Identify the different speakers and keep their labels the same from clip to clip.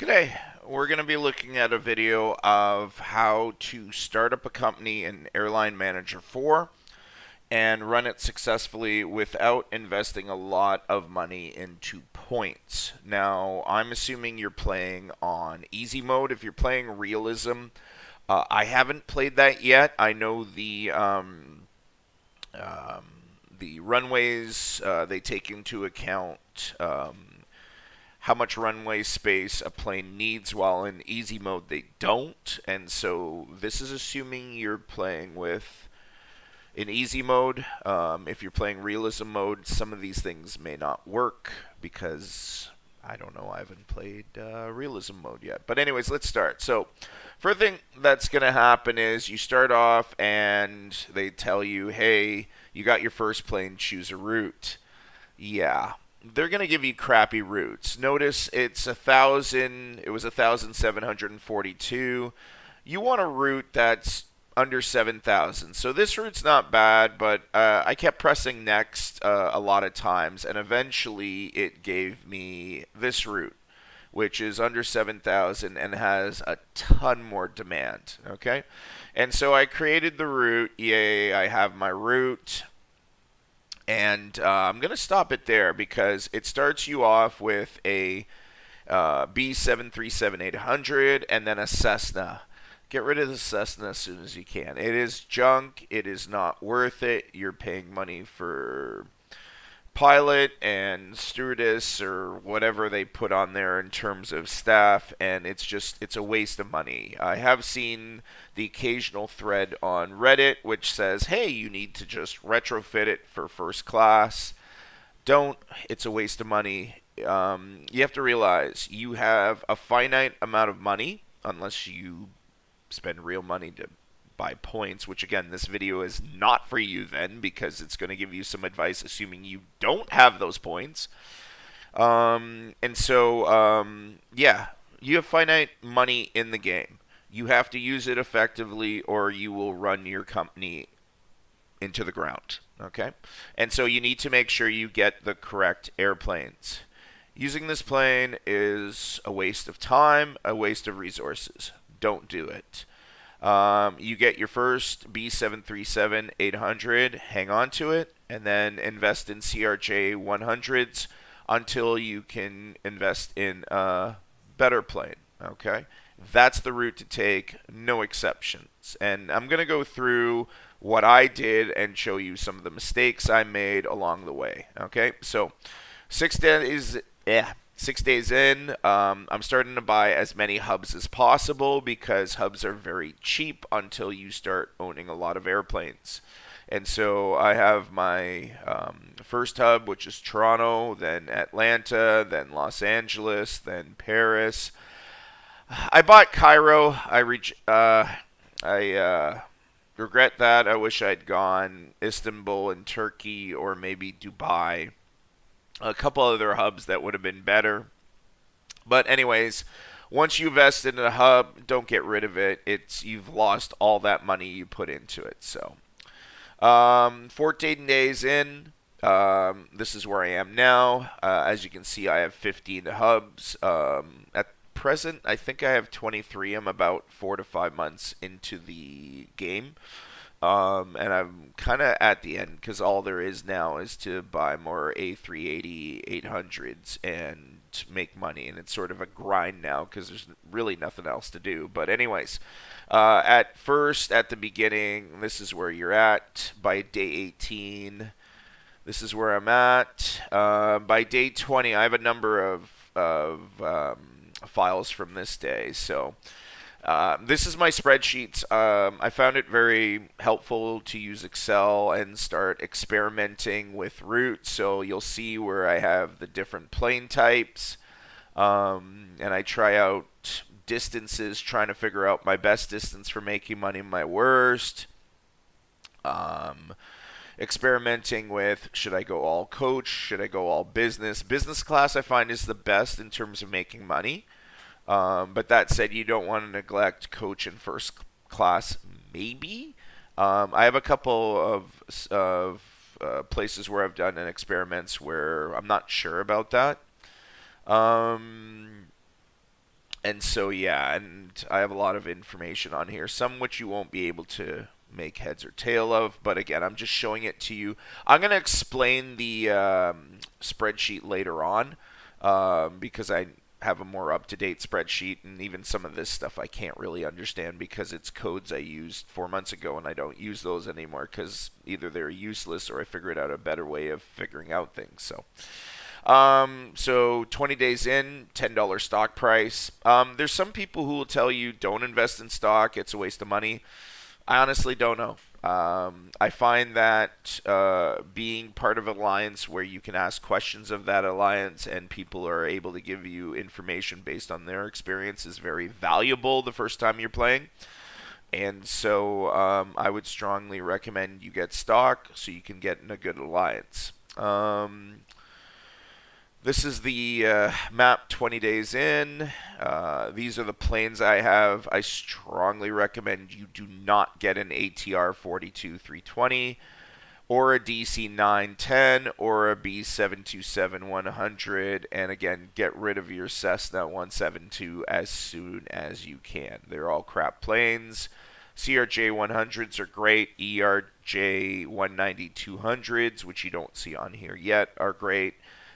Speaker 1: Today, we're going to be looking at a video of how to start up a company in Airline Manager 4 and run it successfully without investing a lot of money into points. Now, I'm assuming you're playing on easy mode. If you're playing realism, I haven't played that yet. I know um, the runways, they take into account how much runway space a plane needs, while in easy mode they don't. And so this is assuming you're playing with in easy mode. If you're playing realism mode, some of these things may not work because I don't know. I haven't played realism mode yet. But anyways, let's start. So first thing that's going to happen is you start off and they tell you, hey, you got your first plane, choose a route. Yeah, they're gonna give you crappy routes. Notice it's 1,000. It was 1,742. You want a route that's under 7,000. So this route's not bad, but I kept pressing next a lot of times, and eventually it gave me this route, which is under 7,000 and has a ton more demand. Okay, and so I created the route. Yay! I have my route. And I'm going to stop it there because it starts you off with a B737-800 and then a Cessna. Get rid of the Cessna as soon as you can. It is junk. It is not worth it. You're paying money for pilot and stewardess or whatever they put on there in terms of staff, and it's a waste of money. I have seen the occasional thread on Reddit which says, hey, you need to just retrofit it for first class. Don't. It's a waste of money. You have to realize you have a finite amount of money unless you spend real money to buy points, which again, this video is not for you then because it's going to give you some advice assuming you don't have those points. Yeah, you have finite money in the game. You have to use it effectively or you will run your company into the ground. Okay? And so you need to make sure you get the correct airplanes. Using this plane is a waste of time, a waste of resources. Don't do it. You get your first B737-800, hang on to it, and then invest in CRJ 100s until you can invest in a better plane. Okay? That's the route to take, no exceptions. And I'm going to go through what I did and show you some of the mistakes I made along the way. Okay? So, 6 days, yeah, 6 days in, I'm starting to buy as many hubs as possible because hubs are very cheap until you start owning a lot of airplanes. And so I have my first hub, which is Toronto, then Atlanta, then Los Angeles, then Paris. I bought Cairo. I regret that. I wish I'd gone Istanbul and Turkey or maybe Dubai. A couple other hubs that would have been better. But anyways, once you invest in a hub, don't get rid of it. You've lost all that money you put into it. So, 14 days in, this is where I am now. As you can see, I have 15 hubs. At present, I think I have 23. I'm about 4 to 5 months into the game. And I'm kind of at the end because all there is now is to buy more A380 800s and make money. And it's sort of a grind now because there's really nothing else to do. But, anyways, at first, at the beginning, this is where you're at. By day 18, this is where I'm at. By day 20, I have a number of files from this day. So. This is my spreadsheets. I found it very helpful to use Excel and start experimenting with routes. So you'll see where I have the different plane types, and I try out distances, trying to figure out my best distance for making money, my worst. Um, Experimenting with should I go all coach, should I go all business. Business class I find is the best in terms of making money. But that said, you don't want to neglect coach in first class. Maybe I have a couple of places where I've done experiments where I'm not sure about that. Um, And so, yeah, and I have a lot of information on here, some which you won't be able to make heads or tail of, but again, I'm just showing it to you. I'm going to explain the spreadsheet later on because I have a more up-to-date spreadsheet, and even some of this stuff I can't really understand because it's codes I used 4 months ago, and I don't use those anymore because either they're useless or I figured out a better way of figuring out things. So 20 days in, $10 stock price. There's some people who will tell you don't invest in stock, it's a waste of money. I honestly don't know. I find that being part of an alliance where you can ask questions of that alliance and people are able to give you information based on their experience is very valuable the first time you're playing. And so I would strongly recommend you get stock so you can get in a good alliance. This is the map 20 days in. These are the planes I have. I strongly recommend you do not get an ATR 42-320 or a DC 910 or a B727 100. And again, get rid of your Cessna 172 as soon as you can. They're all crap planes. CRJ 100s are great. ERJ 190 200s, which you don't see on here yet, are great.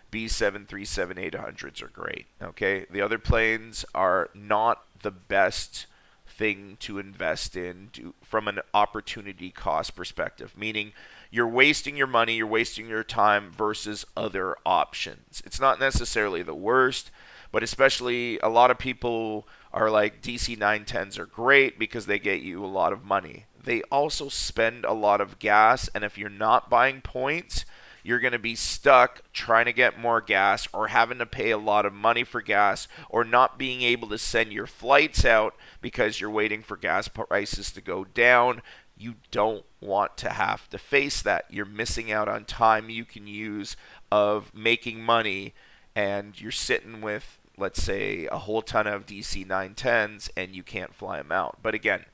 Speaker 1: B737 800s are great. Okay, the other planes are not the best thing to invest in from an opportunity cost perspective, meaning you're wasting your money, you're wasting your time versus other options. It's not necessarily the worst, but especially a lot of people are like DC 910s are great because they get you a lot of money. They also spend a lot of gas, and if you're not buying points, you're going to be stuck trying to get more gas or having to pay a lot of money for gas or not being able to send your flights out because you're waiting for gas prices to go down. You don't want to have to face that. You're missing out on time you can use of making money, and you're sitting with, let's say, a whole ton of DC 910s and you can't fly them out. But again,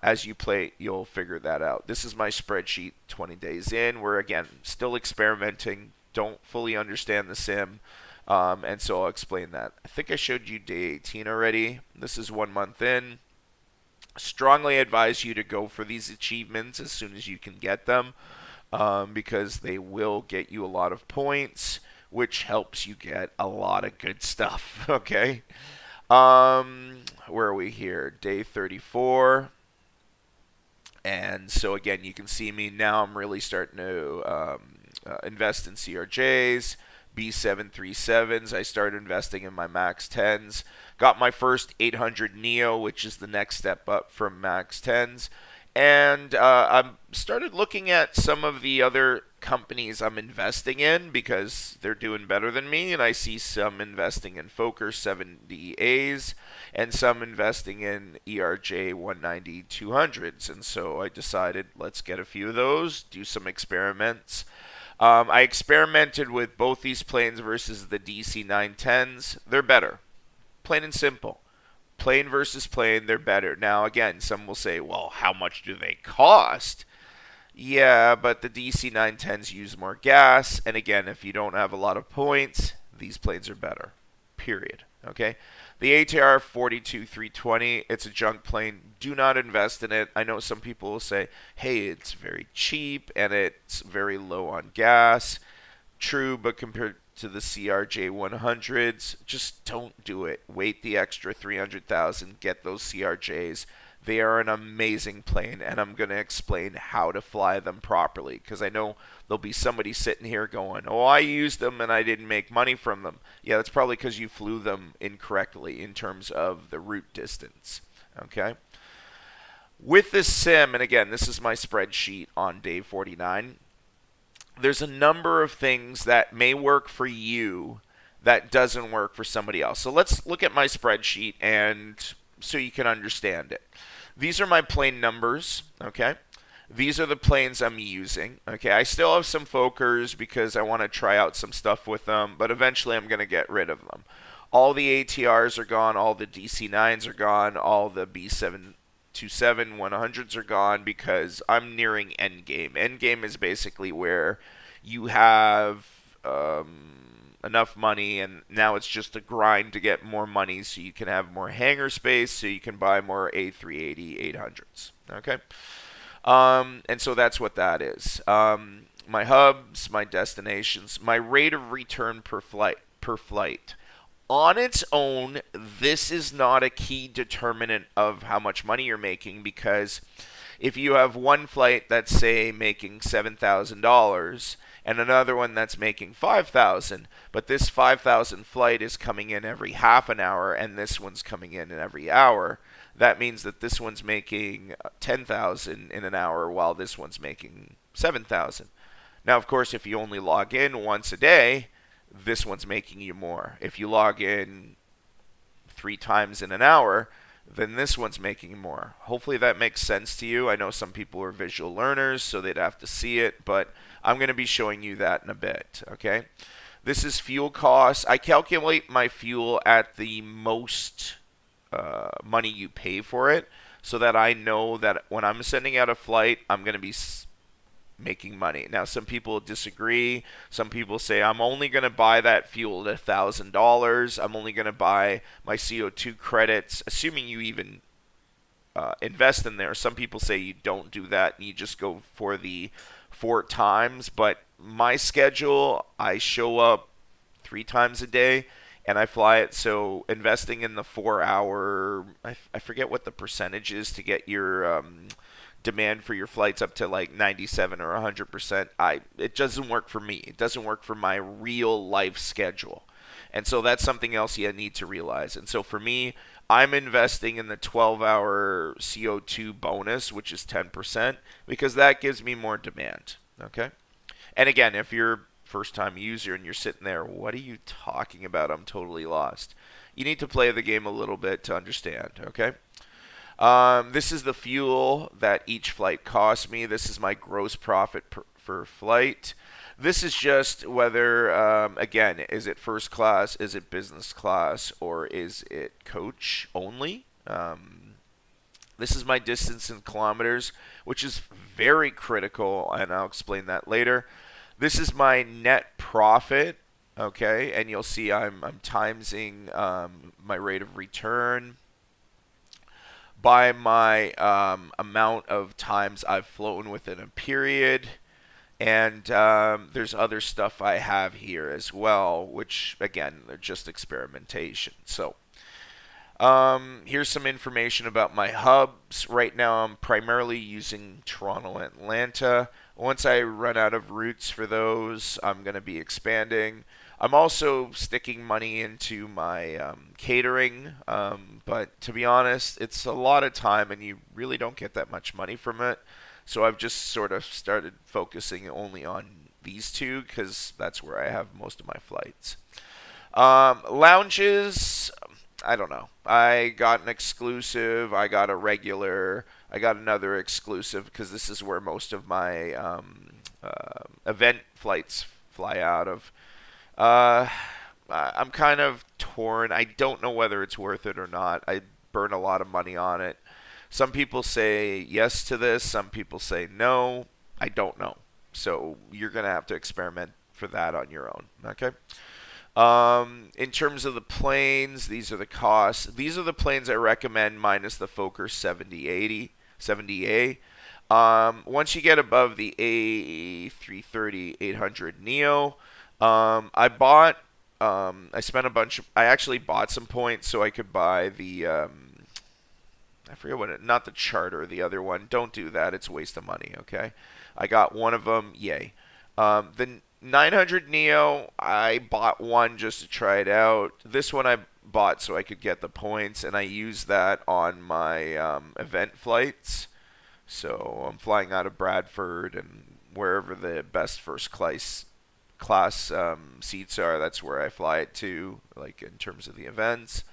Speaker 1: as you play, you'll figure that out. This is my spreadsheet 20 days in. We're, again, still experimenting. Don't fully understand the sim. And so I'll explain that. I think I showed you day 18 already. This is 1 month in. Strongly advise you to go for these achievements as soon as you can get them because they will get you a lot of points, which helps you get a lot of good stuff. Okay? Where are we here? Day 34. And so again, you can see me now. I'm really starting to invest in CRJs, B737s. I started investing in my Max 10s. Got my first 800 Neo, which is the next step up from Max 10s. And I started looking at some of the other companies I'm investing in because they're doing better than me. And I see some investing in Fokker 70As and some investing in ERJ 190 200s. And so I decided, let's get a few of those, do some experiments. I experimented with both these planes versus the DC 910s. They're better, plain and simple. Plane versus plane, they're better. Now, again, some will say, well, how much do they cost? Yeah, but the DC 910s use more gas. And again, if you don't have a lot of points, these planes are better. Period. Okay? The ATR 42-320, it's a junk plane. Do not invest in it. I know some people will say, hey, it's very cheap and it's very low on gas. True, but compared to the CRJ 100s, just don't do it. Wait the extra 300,000, get those CRJs. They are an amazing plane, and I'm going to explain how to fly them properly because I know there'll be somebody sitting here going, oh, I used them and I didn't make money from them. Yeah, that's probably because you flew them incorrectly in terms of the route distance. Okay? With this sim, and again, this is my spreadsheet on day 49, there's a number of things that may work for you that doesn't work for somebody else. So let's look at my spreadsheet and so you can understand it. These are my plane numbers, okay? These are the planes I'm using, okay? I still have some Fokkers because I want to try out some stuff with them, but eventually I'm going to get rid of them. All the ATRs are gone, all the DC-9s are gone, all the B727 100s are gone because I'm nearing endgame. Endgame is basically where you have enough money, and now it's just a grind to get more money so you can have more hangar space, so you can buy more A380 800s. Okay, and so that's what that is. My hubs, my destinations, my rate of return per flight. Per flight. On its own, this is not a key determinant of how much money you're making, because if you have one flight that's, say, making $7,000 and another one that's making 5,000, but this 5,000 flight is coming in every half an hour and this one's coming in every hour, that means that this one's making 10,000 in an hour while this one's making 7,000. Now, of course, if you only log in once a day, this one's making you more. If you log in 3 times in an hour, then this one's making more. Hopefully that makes sense to you. I know some people are visual learners, so they'd have to see it, but I'm going to be showing you that in a bit, okay? This is fuel costs. I calculate my fuel at the most money you pay for it, so that I know that when I'm sending out a flight, I'm going to be making money. Now, some people disagree. Some people say, I'm only going to buy that fuel at $1,000. I'm only going to buy my CO2 credits, assuming you even invest in there. Some people say you don't do that and you just go for the 4 times. But my schedule, I show up 3 times a day and I fly it. So investing in the 4 hour, I forget what the percentage is to get your demand for your flights up to like 97 or 100%. It doesn't work for me. It doesn't work for my real life schedule. And so that's something else you need to realize. And so for me, I'm investing in the 12-hour CO2 bonus, which is 10%, because that gives me more demand. Okay? And again, if you're a first-time user and you're sitting there, what are you talking about? I'm totally lost. You need to play the game a little bit to understand. Okay? This is the fuel that each flight costs me. This is my gross profit per flight. This is just whether, again, is it first class, is it business class, or is it coach only? This is my distance in kilometers, which is very critical, and I'll explain that later. This is my net profit, okay, and you'll see I'm timesing my rate of return by my amount of times I've flown within a period. And there's other stuff I have here as well, which, again, they're just experimentation. So here's some information about my hubs. Right now I'm primarily using Toronto and Atlanta. Once I run out of routes for those, I'm going to be expanding. I'm also sticking money into my catering, but to be honest, it's a lot of time and you really don't get that much money from it. So I've just sort of started focusing only on these two because that's where I have most of my flights. Lounges, I don't know. I got an exclusive, I got a regular, I got another exclusive because this is where most of my event flights fly out of. I'm kind of torn. I don't know whether it's worth it or not. I burn a lot of money on it. Some people say yes to this. Some people say no. I don't know. So you're going to have to experiment for that on your own. Okay. In terms of the planes, these are the costs. These are the planes I recommend minus the Fokker 70A. Once you get above the A330-800 Neo, I spent a bunch I actually bought some points so I could buy the, I forget not the charter, the other one. Don't do that. It's a waste of money, okay? I got one of them. Yay. The 900 Neo, I bought one just to try it out. This one I bought so I could get the points, and I used that on my event flights. So I'm flying out of Bradford and wherever the best first class seats are, that's where I fly it to, like in terms of the events.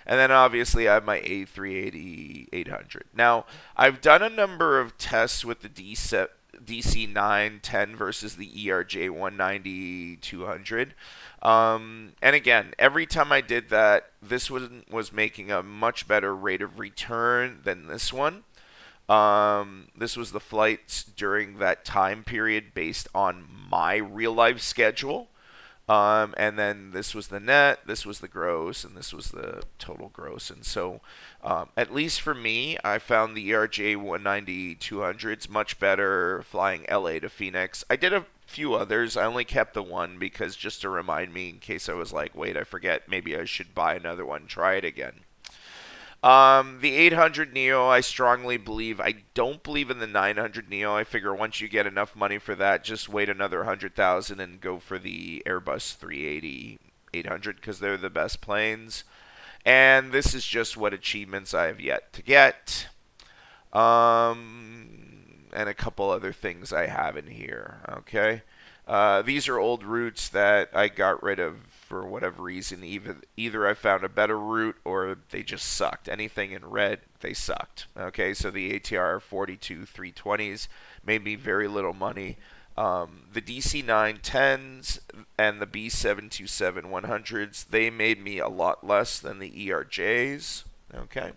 Speaker 1: And then obviously I have my A380-800. Now, I've done a number of tests with the DC-910 versus the ERJ-190-200. And again, every time I did that, this one was making a much better rate of return than this one. This was the flights during that time period based on my real life schedule. And then this was the net, this was the gross, and this was the total gross. And so, at least for me, I found the ERJ 190 200s much better flying LA to Phoenix. I did a few others. I only kept the one because just to remind me in case I was like, wait, I forget, maybe I should buy another one, try it again. The 800 Neo, I strongly believe. I don't believe in the 900 Neo. I figure once you get enough money for that, just wait another 100,000 and go for the Airbus 380 800 because they're the best planes. And this is just what achievements I have yet to get. And a couple other things I have in here. Okay. These are old routes that I got rid of for whatever reason. Either I found a better route or they just sucked. Anything in red, they sucked. Okay, so the ATR 42 320s made me very little money. The DC 910s and the B727 100s, they made me a lot less than the ERJs. Okay.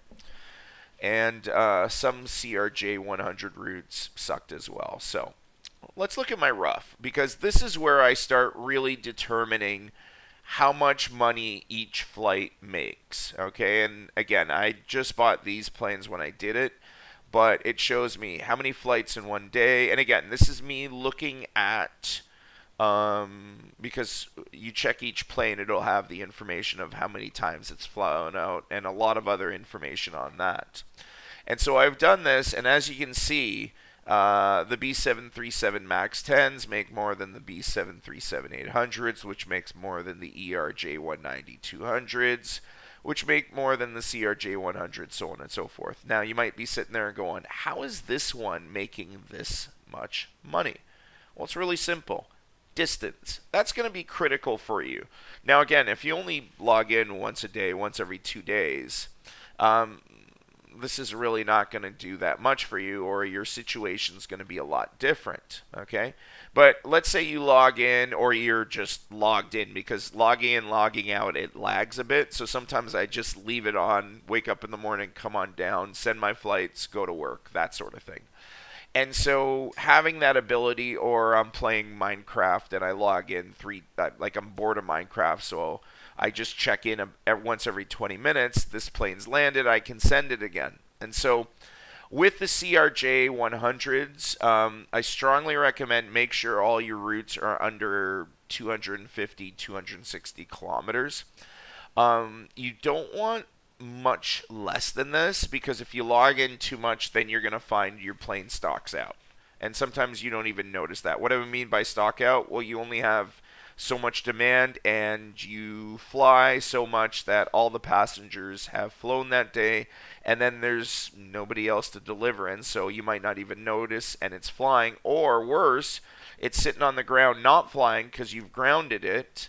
Speaker 1: And some CRJ 100 routes sucked as well. So let's look at my rough because this is where I start really determining how much money each flight makes. Okay, and again, I just bought these planes when I did it, but it shows me how many flights in one day. And again, this is me looking at because you check each plane, it'll have the information of how many times it's flown out and a lot of other information on that. And so I've done this, and as you can see, the B737 MAX 10s make more than the B737 800s, which makes more than the ERJ 190 200s, which make more than the CRJ 100, so on and so forth. Now, you might be sitting there and going, how is this one making this much money? Well, it's really simple. Distance. That's going to be critical for you. Now, again, if you only log in once a day, once every 2 days, this is really not going to do that much for you, or your situation is going to be a lot different. Okay, but let's say you log in, or you're just logged in, because logging in, logging out, it lags a bit. So sometimes I just leave it on, wake up in the morning, come on down, send my flights, go to work, that sort of thing. And so having that ability, or I'm playing Minecraft and I log in like I'm bored of Minecraft, so I just check in once every 20 minutes. This plane's landed, I can send it again. And so with the CRJ 100s, I strongly recommend make sure all your routes are under 250, 260 kilometers. You don't want much less than this because if you log in too much, then you're going to find your plane stocks out. And sometimes you don't even notice that. What do I mean by stock out? Well, you only have so much demand and you fly so much that all the passengers have flown that day and then there's nobody else to deliver in, so you might not even notice and it's flying, or worse, it's sitting on the ground not flying because you've grounded it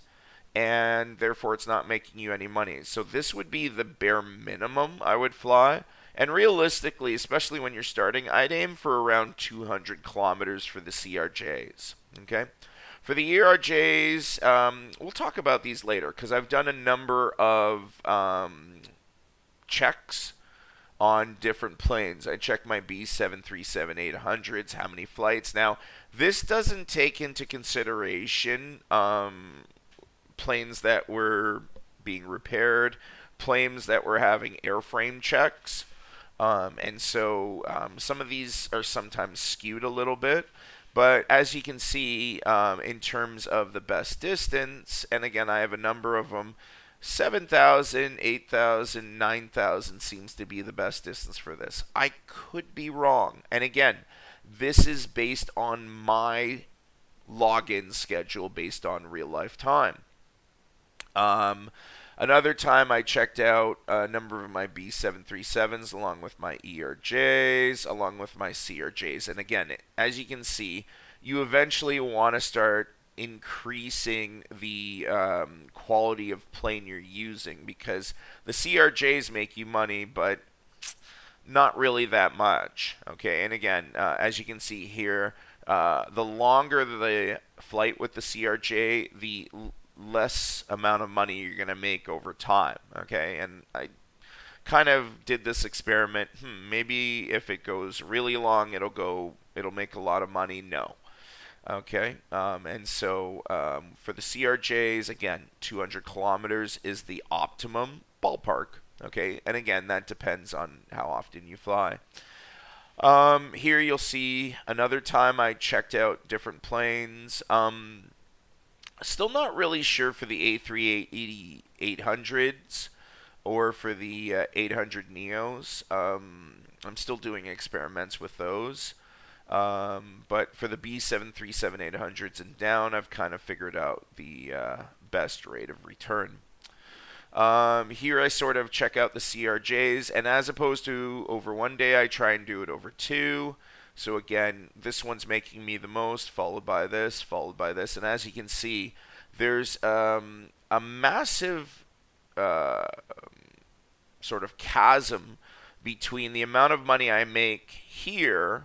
Speaker 1: and therefore it's not making you any money. So this would be the bare minimum I would fly. And realistically, especially when you're starting, I'd aim for around 200 kilometers for the CRJs. Okay? For the ERJs, we'll talk about these later because I've done a number of checks on different planes. I checked my B737 800s, how many flights. Now, this doesn't take into consideration planes that were being repaired, planes that were having airframe checks. And so some of these are sometimes skewed a little bit. But as you can see, in terms of the best distance, and again, I have a number of them, 7,000, 8,000, 9,000 seems to be the best distance for this. I could be wrong. And again, this is based on my login schedule based on real life time. Another time I checked out a number of my B737s along with my ERJs, along with my CRJs. And again, as you can see, you eventually want to start increasing the quality of plane you're using because the CRJs make you money, but not really that much. Okay, and again, as you can see here, the longer the flight with the CRJ, the less amount of money you're going to make over time. Okay, and I kind of did this experiment. Maybe if it goes really long, it'll make a lot of money. No. Okay, and so for the CRJs, again, 200 kilometers is the optimum ballpark. Okay, and again, that depends on how often you fly. Here you'll see another time I checked out different planes. Still not really sure for the A380 800s or for the 800 Neos. I'm still doing experiments with those. But for the B737 800s and down, I've kind of figured out the best rate of return. Here I sort of check out the CRJs, and as opposed to over 1 day, I try and do it over two. So again, this one's making me the most, followed by this, followed by this, and as you can see, there's a massive uh, sort of chasm between the amount of money I make here,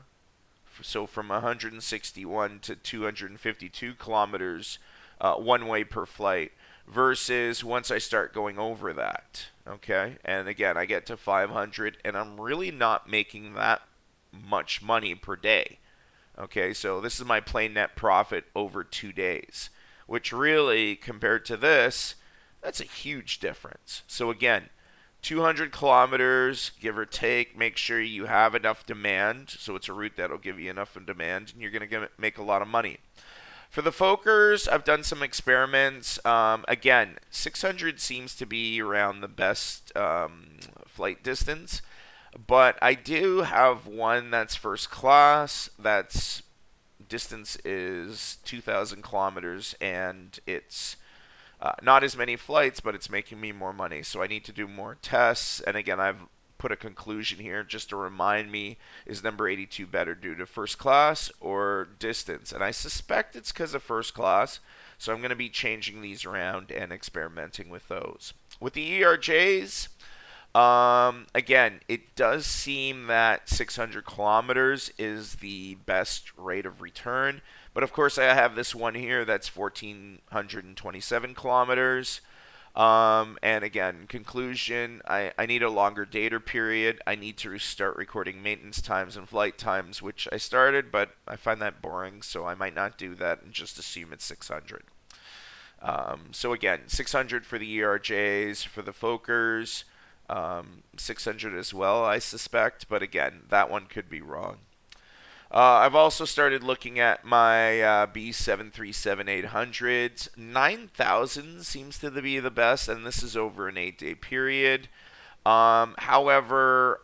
Speaker 1: so from 161 to 252 kilometers one way per flight, versus once I start going over that. Okay, and again, I get to 500, and I'm really not making that much money per day. Okay, so this is my plane net profit over 2 days, which really, compared to this, that's a huge difference. So again, 200 kilometers, give or take, make sure you have enough demand. So it's a route that'll give you enough in demand, and you're going to make a lot of money. For the Fokkers, I've done some experiments. Again, 600 seems to be around the best flight distance. But I do have one that's first class. That's distance is 2,000 kilometers, and it's not as many flights, but it's making me more money. So I need to do more tests. And again, I've put a conclusion here just to remind me, is number 82 better due to first class or distance? And I suspect it's because of first class. So I'm going to be changing these around and experimenting with those. With the ERJs, again, it does seem that 600 kilometers is the best rate of return. But of course, I have this one here that's 1,427 kilometers. And again, conclusion, I need a longer data period. I need to start recording maintenance times and flight times, which I started, but I find that boring, so I might not do that and just assume it's 600. So again, 600 for the ERJs, for the Fokkers, 600 as well, I suspect, but again, that one could be wrong. I've also started looking at my B737 800s. 9,000 seems to be the best, and this is over an 8-day period. However,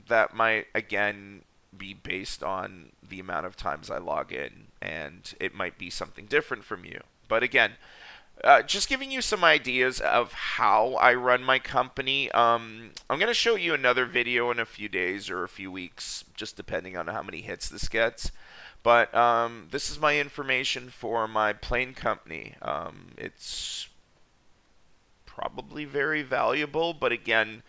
Speaker 1: that might, again, be based on the amount of times I log in, and it might be something different from you. But again, just giving you some ideas of how I run my company. I'm going to show you another video in a few days or a few weeks, just depending on how many hits this gets. But this is my information for my plane company. It's probably very valuable, but again,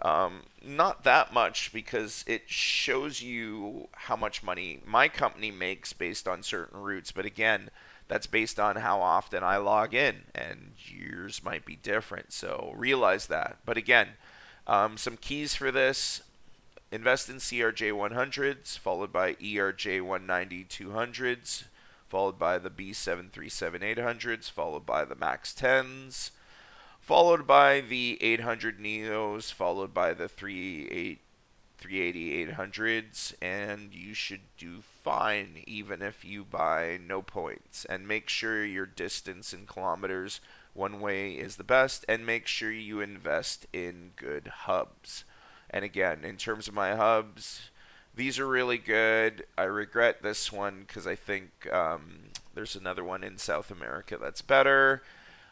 Speaker 1: not that much, because it shows you how much money my company makes based on certain routes. But again, that's based on how often I log in, and yours might be different. So realize that. But again, some keys for this: invest in CRJ 100s, followed by ERJ 190 200s, followed by the B737 800s, followed by the MAX 10s, followed by the 800 Neos, followed by the 380 800s, and you should do fine even if you buy no points. And make sure your distance in kilometers one way is the best, and make sure you invest in good hubs. And again, in terms of my hubs, these are really good. I regret this one because I think there's another one in South America that's better.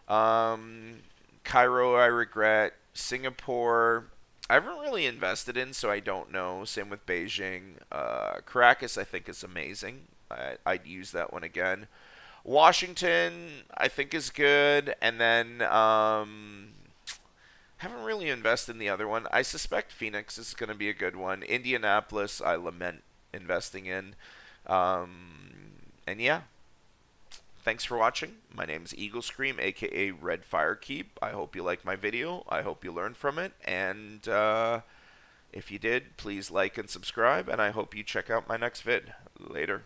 Speaker 1: Cairo, I regret. Singapore, I haven't really invested in, so I don't know. Same with Beijing. Caracas, I think, is amazing. I'd use that one again. Washington, I think, is good. And then, haven't really invested in the other one. I suspect Phoenix is going to be a good one. Indianapolis, I lament investing in. And yeah. Thanks for watching. My name is Eagle Scream, aka Red Firekeep. I hope you liked my video. I hope you learned from it. And if you did, please like and subscribe. And I hope you check out my next vid. Later.